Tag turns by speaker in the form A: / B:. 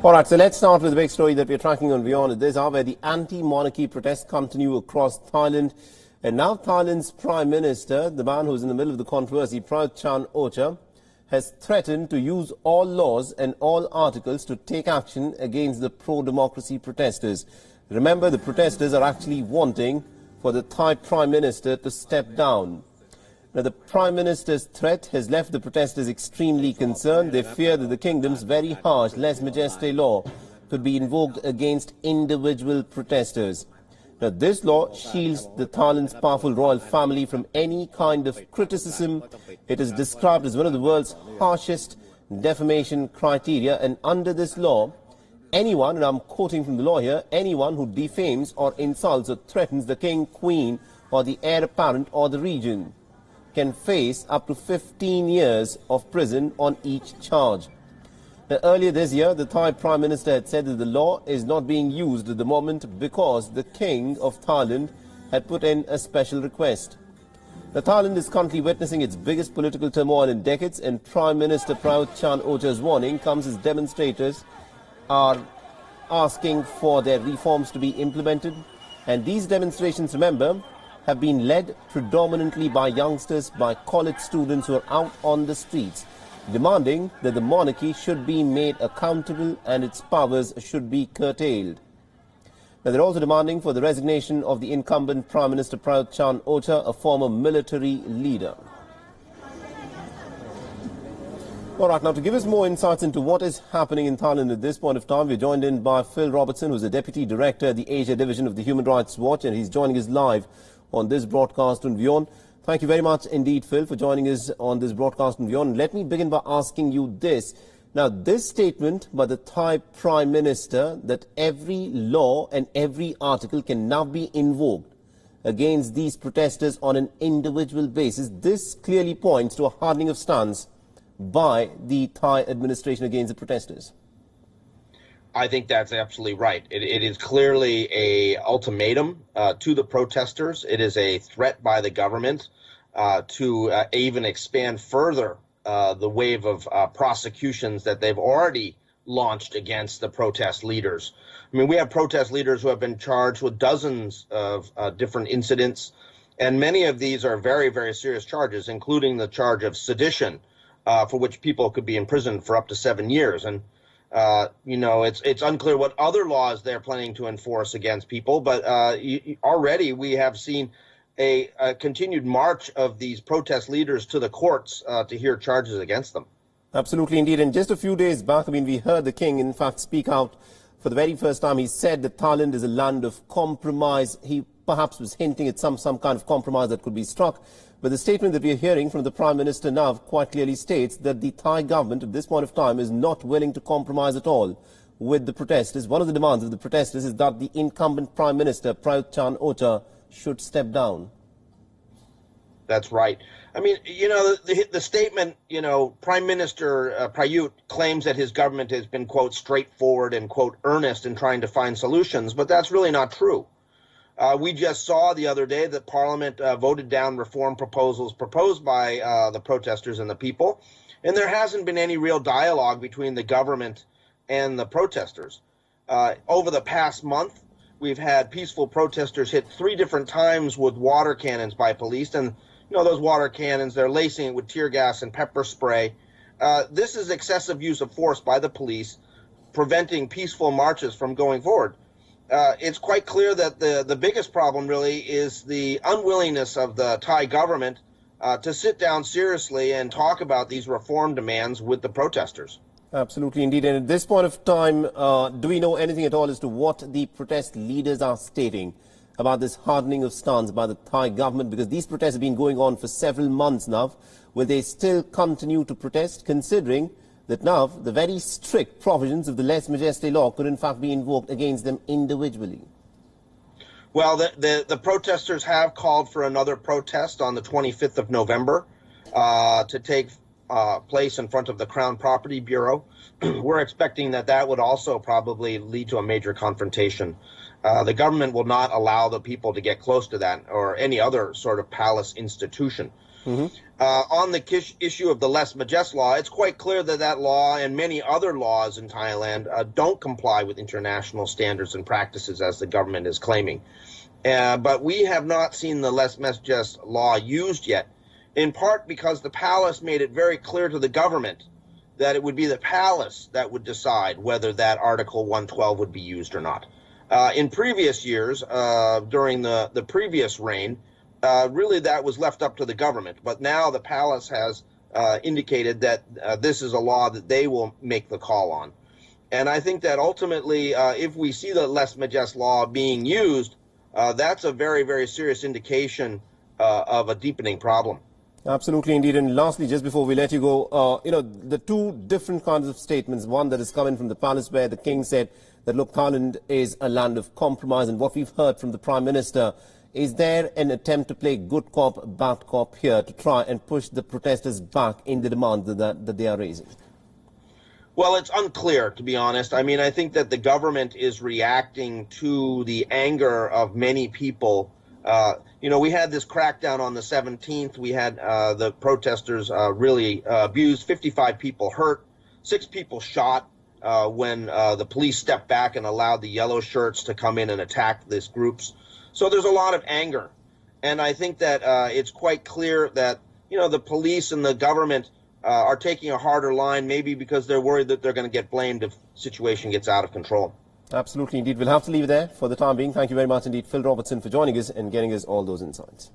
A: All right, so let's start with the big story that we're tracking on WION at this hour, where the anti-monarchy protests continue across Thailand. And now Thailand's Prime Minister, the man who's in the middle of the controversy, Prayut Chan-O-Cha, has threatened to use all laws and all articles to take action against the pro-democracy protesters. Remember, the protesters are actually wanting for the Thai Prime Minister to step down. Now, the Prime Minister's threat has left the protesters extremely concerned. They fear that the kingdom's very harsh lèse-majesté law could be invoked against individual protesters. Now, this law shields the Thailand's powerful royal family from any kind of criticism. It is described as one of the world's harshest defamation criteria, and under this law, anyone, and I'm quoting from the law here, anyone who defames or insults or threatens the king, queen, or the heir apparent or the regent can face up to 15 years of prison on each charge. Now, earlier this year, the Thai Prime Minister had said that the law is not being used at the moment because the King of Thailand had put in a special request. Now, Thailand is currently witnessing its biggest political turmoil in decades, and Prime Minister Prayut Chan-O-Cha's warning comes as demonstrators are asking for their reforms to be implemented. And these demonstrations, remember, have been led predominantly by youngsters, by college students who are out on the streets, demanding that the monarchy should be made accountable and its powers should be curtailed. Now, they're also demanding for the resignation of the incumbent Prime Minister Prayut Chan-O-Cha, a former military leader. All right, now to give us more insights into what is happening in Thailand at this point of time, we're joined in by Phil Robertson, who's the Deputy Director at the Asia Division of the Human Rights Watch, and he's joining us live on this broadcast on WION. Thank you very much indeed, Phil, for joining us on this broadcast on WION. Let me begin by asking you this. Now, this statement by the Thai Prime Minister that every law and every article can now be invoked against these protesters on an individual basis, this clearly points to a hardening of stance by the Thai administration against the protesters.
B: I think that's absolutely right. It is clearly an ultimatum to the protesters. It is a threat by the government to even expand further the wave of prosecutions that they've already launched against the protest leaders. I mean, we have protest leaders who have been charged with dozens of different incidents, and many of these are very, very serious charges, including the charge of sedition, for which people could be imprisoned for up to 7 years. And you know, it's unclear what other laws they're planning to enforce against people, but already we have seen a continued march of these protest leaders to the courts to hear charges against them.
A: Absolutely, indeed. And just a few days back, I mean, we heard the king, in fact, speak out for the very first time. He said that Thailand is a land of compromise. He perhaps was hinting at some kind of compromise that could be struck. But the statement that we are hearing from the Prime Minister now quite clearly states that the Thai government at this point of time is not willing to compromise at all with the protesters. One of the demands of the protesters is that the incumbent Prime Minister, Prayut Chan-O-Cha, should step down.
B: That's right. I mean, you know, the statement, you know, Prime Minister Prayut claims that his government has been, quote, straightforward and, quote, earnest in trying to find solutions, but that's really not true. We just saw the other day that Parliament voted down reform proposals proposed by the protesters and the people, and there hasn't been any real dialogue between the government and the protesters. Over the past month, we've had peaceful protesters hit 3 different times with water cannons by police, and you know those water cannons, they're lacing it with tear gas and pepper spray. This is excessive use of force by the police, preventing peaceful marches from going forward. It's quite clear that the biggest problem really is the unwillingness of the Thai government to sit down seriously and talk about these reform demands with the protesters.
A: Absolutely, indeed. And at this point of time, do we know anything at all as to what the protest leaders are stating about this hardening of stance by the Thai government? Because these protests have been going on for several months now. Will they still continue to protest, considering that now the very strict provisions of the lèse-majesté law could in fact be invoked against them individually?
B: Well, the protesters have called for another protest on the 25th of November to take place in front of the Crown Property Bureau. We're expecting that would also probably lead to a major confrontation. The government will not allow the people to get close to that or any other sort of palace institution. On the issue of the Les Majest law, it's quite clear that that law and many other laws in Thailand don't comply with international standards and practices, as the government is claiming. But we have not seen the Les Majest law used yet, in part because the palace made it very clear to the government that it would be the palace that would decide whether that Article 112 would be used or not. In previous years, during the previous reign, really that was left up to the government. But now the palace has indicated that this is a law that they will make the call on. And I think that ultimately, if we see the Les Majest law being used, that's a very, very serious indication of a deepening problem.
A: Absolutely, indeed. And lastly, just before we let you go, the two different kinds of statements, one that is coming from the palace where the king said that, look, Thailand is a land of compromise, and what we've heard from the Prime Minister, is there an attempt to play good cop, bad cop here to try and push the protesters back in the demand that they are raising?
B: Well, it's unclear, to be honest. I mean, I think that the government is reacting to the anger of many people. We had this crackdown on the 17th. We had the protesters really abused, 55 people hurt, 6 people shot when the police stepped back and allowed the yellow shirts to come in and attack these groups. So there's a lot of anger. And I think that it's quite clear that, the police and the government are taking a harder line, maybe because they're worried that they're going to get blamed if the situation gets out of control.
A: Absolutely, indeed. We'll have to leave it there for the time being. Thank you very much indeed, Phil Robertson, for joining us and getting us all those insights.